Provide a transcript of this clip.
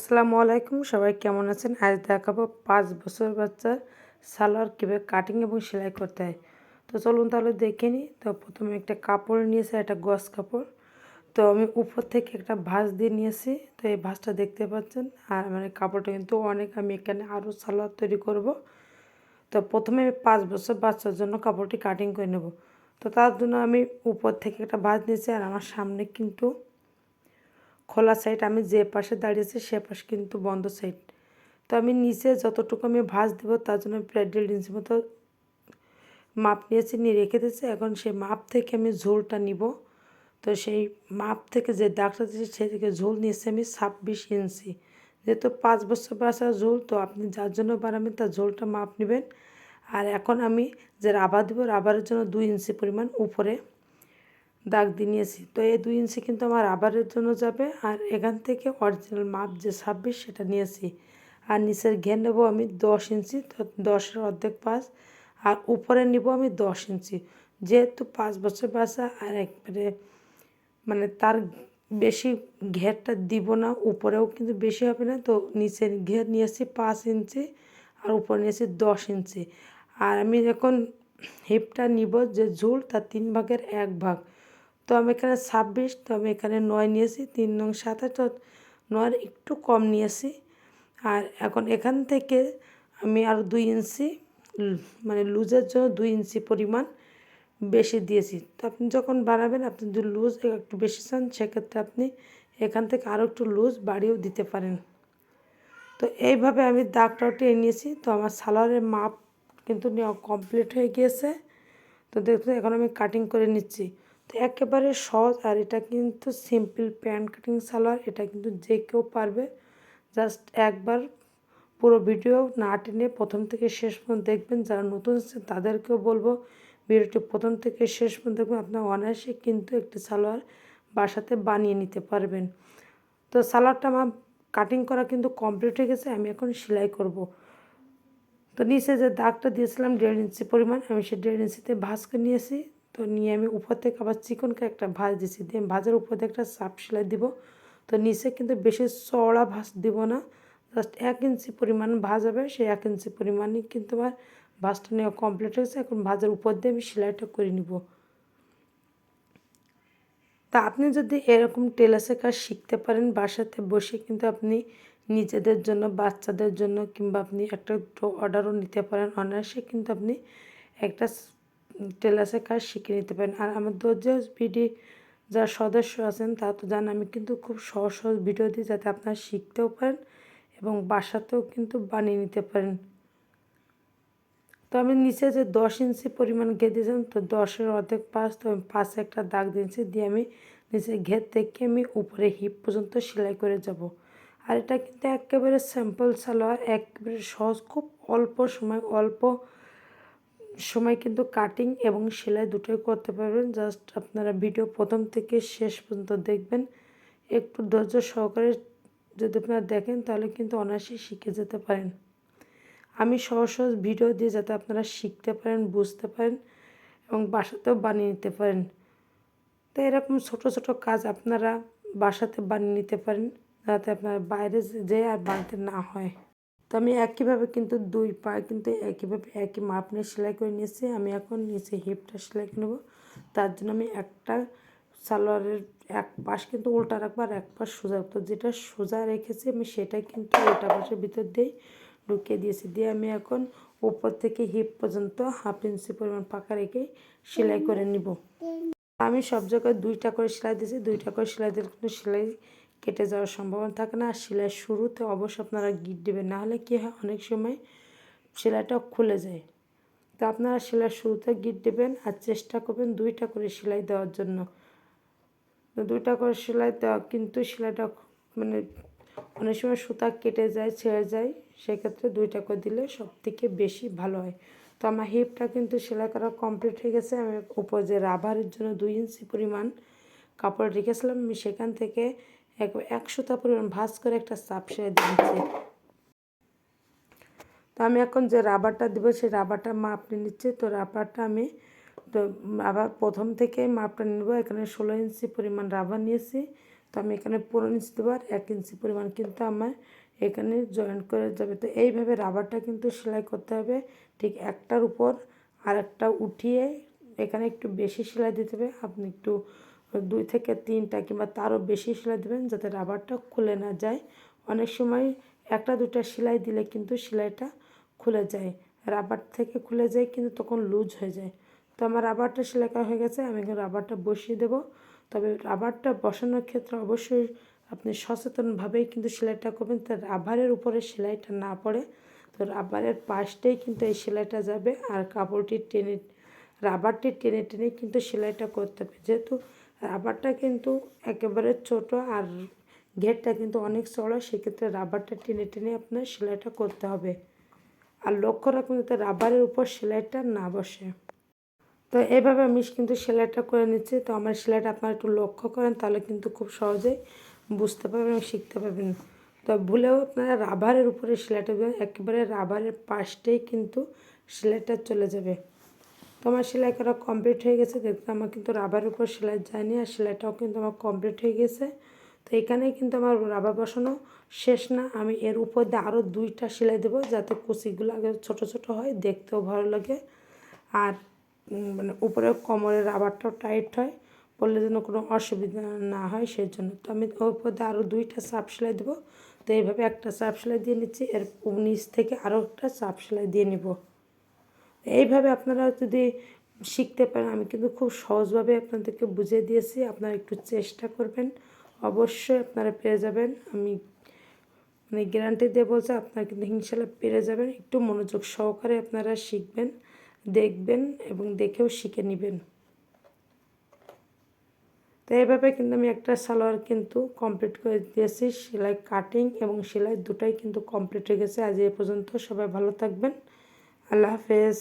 আসসালামু আলাইকুম, সবাই কেমন আছেন? আজ দেখাবো 5 বছর বাচ্চার সালোয়ার কীভাবে কাটিং এবং সেলাই করতে হয়। তো চলুন তাহলে দেখে নিই। তো প্রথমে একটা কাপড় নিয়েছি, একটা গজ কাপড়। তো আমি উপর থেকে একটা ভাঁজ দিয়ে নিয়েছি। তো এই ভাঁজটা দেখতে পাচ্ছেন। আর মানে কাপড়টা কিন্তু অনেক, আমি এখানে আরও সালোয়ার তৈরি করব। তো প্রথমে আমি 5 বছর বাচ্চার জন্য কাপড়টি কাটিং করে নেব। তো তার জন্য আমি উপর থেকে একটা ভাঁজ নিয়েছি। আর আমার সামনে কিন্তু খোলা সাইড, আমি যে পাশে দাঁড়িয়েছি সে পাশে কিন্তু বন্ধ সাইড। তো আমি নিচে যতটুকু আমি ভাঁজ দেবো তার জন্য প্রায় 1.5 ইঞ্চি মতো মাপ নিয়েছি, নিয়ে রেখে দিয়েছি। এখন সেই মাপ থেকে আমি ঝোলটা নিব। তো সেই মাপ থেকে যে দাগটা দিয়েছি সেই থেকে ঝোল নিয়েছি আমি 26 ইঞ্চি। যেহেতু 5 বছর বাচ্চার ঝোল, তো আপনি যার জন্য বানাবেন তার ঝোলটা মাপ নেবেন। আর এখন আমি যে রাবার দেবো, রাবারের জন্য 2 ইঞ্চি পরিমাণ উপরে দাগ দিয়ে নিয়েছি। তো এই 2 ইঞ্চি কিন্তু আমার রাবারের জন্য যাবে। আর এখান থেকে অরিজিনাল মাপ যে 26 সেটা নিয়েছি। আর নিচের ঘের নেবো আমি 10 ইঞ্চি, তো 10-এর অর্ধেক 5। আর উপরে নিব আমি 10 ইঞ্চি। যেহেতু 5 বছর বাচ্চা, আর একবারে মানে তার বেশি ঘেরটা দিব না, উপরেও কিন্তু বেশি হবে না। তো নিচের ঘের নিয়েছি 5 ইঞ্চি, আর উপরে নিয়েছি 10 ইঞ্চি। আর আমি এখন হিপটা নিব যে ঝুল, তার 3 ভাগের 1 ভাগ। তো আমি এখানে 26, তো আমি এখানে 9 নিয়েছি, 3 নং 27, তো 9 একটু কম নিয়েছি। আর এখন এখান থেকে আমি আরও 2 ইঞ্চি মানে লুজের জন্য 2 ইঞ্চি পরিমাণ বেশি দিয়েছি। তো আপনি যখন বানাবেন, আপনি যদি লুজ একটু বেশি চান সেক্ষেত্রে আপনি এখান থেকে আরও একটু লুজ বাড়িয়েও দিতে পারেন। তো এইভাবে আমি দাগটাও টেনে নিয়েছি। তো আমার সালোয়ারের মাপ কিন্তু নেওয়া কমপ্লিট হয়ে গিয়েছে। তো দেখুন এখন আমি কাটিং করে নিচ্ছি। তো একেবারে সহজ, আর এটা কিন্তু সিম্পল প্যান্ট কাটিং সালোয়ার। এটা কিন্তু যে কেউ পারবে। জাস্ট একবার পুরো ভিডিও না টেনে প্রথম থেকে শেষ পর্যন্ত দেখবেন। যারা নতুন আছে তাদেরকেও বলবো ভিডিওটি প্রথম থেকে শেষ পর্যন্ত দেখবেন। আপনার অনায়াসে কিন্তু একটি সালোয়ার বাসাতে বানিয়ে নিতে পারবেন। তো সালোয়ারটা আমার কাটিং করা কিন্তু কমপ্লিট হয়ে গেছে। আমি এখন সেলাই করব। তো নিচে যে দাগটা দিয়েছিলাম 1.5 ইঞ্চি পরিমাণ, আমি সেই 1.5 ইঞ্চিতে ভাঁজ করে নিয়েছি। তো নিয়ে আমি উপর থেকে আবার চিকন করে একটা ভাঁজ দিয়েছি, দিয়ে ভাঁজের উপর থেকে একটা চাপ সেলাই দিব। তো নিচে কিন্তু বেশি চওড়া ভাঁজ দিব না, জাস্ট 1 ইঞ্চি পরিমাণ ভাঁজ হবে। সেই 1 ইঞ্চি পরিমাণই কিন্তু আমার ভাঁজটা নেওয়া কমপ্লিট হয়েছে। এখন ভাঁজের উপর দিয়ে আমি সেলাইটা করে নিব। তা আপনি যদি এরকম টেলার্সের কাজ শিখতে পারেন, বাসাতে বসে কিন্তু আপনি নিজেদের জন্য, বাচ্চাদের জন্য, কিংবা আপনি একটা অর্ডারও নিতে পারেন অনায়াসে। কিন্তু আপনি একটা টেলার্সের কাজ শিখে নিতে পারেন। আর আমার ধৈর্য বিডি যারা সদস্য আছেন তারা তো জানেন, আমি কিন্তু খুব সহজ সহজ ভিডিও দিই যাতে আপনারা শিখতেও পারেন এবং বাসাতেও কিন্তু বানিয়ে নিতে পারেন। তো আমি নিচে যে 10 ইঞ্চি পরিমাণ ঘের দিয়েছিলাম, তো 10-এর অর্ধেক 5, তো আমি 5 একটা দাগ দিয়েছি, দিয়ে আমি নিচে ঘের থেকে আমি উপরে হিপ পর্যন্ত সেলাই করে যাব। আর এটা কিন্তু একেবারে সিম্পল সালোয়ার, একেবারে সহজ, খুব অল্প সময় কিন্তু কাটিং এবং সেলাই দুটোই করতে পারবেন। জাস্ট আপনারা ভিডিও প্রথম থেকে শেষ পর্যন্ত দেখবেন। একটু ধৈর্য সহকারে যদি আপনারা দেখেন তাহলে কিন্তু অনায়াসেই শিখে যেতে পারেন। আমি সহজ সহজ ভিডিও দিয়ে যাতে আপনারা শিখতে পারেন, বুঝতে পারেন এবং বাসাতেও বানিয়ে নিতে পারেন। তো এরকম ছোট ছোট কাজ আপনারা বাসাতে বানিয়ে নিতে পারেন, যাতে আপনার বাইরে যেয়ে আর বানাতে না হয়। তো আমি একইভাবে কিন্তু 2 পায়ে কিন্তু একইভাবে একই মাপ নিয়ে সেলাই করে নিয়েছি। আমি এখন নিচে হিপটা সেলাই করে নেব। তার জন্য আমি একটা সালোয়ারের এক পাশ কিন্তু উল্টা রাখবো, আর এক পাশ সোজা। তো যেটা সোজা রেখেছি আমি সেটাই কিন্তু উল্টা পাশের ভিতর দিয়েই ঢুকিয়ে দিয়েছি। দিয়ে আমি এখন উপর থেকে হিপ পর্যন্ত 1/2 ইঞ্চি পরিমাণ ফাঁকা রেখে সেলাই করে নিব। আমি সব জায়গায় 2টা করে সেলাই দিয়েছি। 2টা করে সেলাই দিলে কিন্তু সেলাই কেটে যাওয়ার সম্ভাবনা থাকে না। আর সেলাইয়ের শুরুতে অবশ্যই আপনারা গিট দেবেন, নাহলে কী হয় অনেক সময় সেলাইটা খুলে যায়। তো আপনারা সেলাইয়ের শুরুতে গিট দেবেন আর চেষ্টা করবেন 2টা করে সেলাই দেওয়ার জন্য। তো 2টা করে সেলাই দেওয়া কিন্তু সেলাইটা মানে অনেক সময় সুতা কেটে যায়, ছেড়ে যায়, সেক্ষেত্রে 2টা করে দিলে সবথেকে বেশি ভালো হয়। তো আমার হিপটা কিন্তু সেলাই করা কমপ্লিট হয়ে গেছে। আমি উপর যে রাবারের জন্য 2 ইঞ্চি পরিমাণ কাপড় রেখেছিলাম, আমি সেখান থেকে এক সুতা পরিমাণ ভাঁজ করে একটা চাপ সেলাই দিয়েছি। তো আমি এখন যে রাবারটা দেবো সেই রাবারটা মাপ নিয়ে নিচ্ছি। তো রাবারটা আমি তো আবার প্রথম থেকে মাপটা নেব। এখানে 16 ইঞ্চি পরিমাণ রাবার নিয়েছি। তো আমি এখানে 15 ইঞ্চি দেবো আর 1 ইঞ্চি পরিমাণ কিন্তু আমার এখানে জয়েন্ট করে যাবে। তো এইভাবে রাবারটা কিন্তু সেলাই করতে হবে, ঠিক একটার উপর আর একটা উঠিয়ে এখানে একটু বেশি সেলাই দিতে হবে। আপনি একটু 2 থেকে 3টা কিংবা তারও বেশি সেলাই দেবেন যাতে রাবারটা খুলে না যায়। অনেক সময় একটা দুটা সেলাই দিলে কিন্তু সেলাইটা খুলে যায়, রাবার থেকে খুলে যায় কিন্তু তখন লুজ হয়ে যায়। তো আমার রাবারটা সেলাই করা হয়ে গেছে, আমি এখন রাবারটা বসিয়ে দেবো। তবে রাবারটা বসানোর ক্ষেত্রে অবশ্যই আপনি সচেতনভাবেই কিন্তু সেলাইটা করবেন, তো রাবারের উপরে সেলাইটা না পড়ে। তো রাবারের পাশটাই কিন্তু এই সেলাইটা যাবে আর কাপড়টি টেনে রাবারটি টেনে টেনে কিন্তু সেলাইটা করতে হবে, যেহেতু রাবারটা কিন্তু একেবারে ছোট আর ঘেরটা কিন্তু অনেক চড়া, সেক্ষেত্রে রাবারটা টেনে টেনে আপনার সেলাইটা করতে হবে। আর লক্ষ্য রাখুন যাতে রাবারের উপর সেলাইটা না বসে। তো এইভাবে আমি কিন্তু সেলাইটা করে নিচ্ছি। তো আমার সেলাইটা আপনারা একটু লক্ষ্য করেন, তাহলে কিন্তু খুব সহজেই বুঝতে পারবেন এবং শিখতে পারবেন। তো ভুলেও আপনারা রাবারের উপরে সেলাইটা দেবেন, একেবারে রাবারের পাশটাই কিন্তু সেলাইটা চলে যাবে। তো আমার সেলাই করা কমপ্লিট হয়ে গেছে, দেখতে আমার কিন্তু রাবারের উপর সেলাই যায়নি আর সেলাইটাও কিন্তু আমার কমপ্লিট হয়ে গেছে। তো এখানেই কিন্তু আমার রাবার বসানো শেষ না, আমি এর উপর দিয়ে আরও 2টা সেলাই দেবো যাতে কুচিগুলো আগে ছোটো ছোটো হয়, দেখতেও ভালো লাগে। আর মানে উপরে কোমরের রাবারটাও টাইট হয়, পরলে যেন কোনো অসুবিধা না হয় সেই জন্য। তো আমি ওর উপর দিয়ে আরও 2টা চাপ সেলাই দেবো। তো এইভাবে একটা চাপ সেলাই দিয়ে নিচ্ছি, এর নিচ থেকে আরও একটা চাপ সেলাই দিয়ে নিব। এইভাবে আপনারা যদি শিখতে পারেন, আমি কিন্তু খুব সহজভাবে আপনাদেরকে বুঝিয়ে দিয়েছি, আপনারা একটু চেষ্টা করবেন, অবশ্যই আপনারা পেরে যাবেন। আমি মানে গ্যারান্টি দিয়ে বলছি, আপনারা কিন্তু ইনশাল্লাহ পেরে যাবেন। একটু মনোযোগ সহকারে আপনারা শিখবেন, দেখবেন এবং দেখেও শিখে নেবেন। তো এইভাবে কিন্তু আমি একটা সালোয়ার কিন্তু কমপ্লিট করে দিয়েছি, সেলাই কাটিং এবং সেলাই দুটাই কিন্তু কমপ্লিট হয়ে গেছে। আজ এ পর্যন্ত, সবাই ভালো থাকবেন, আল্লাহ হাফেজ।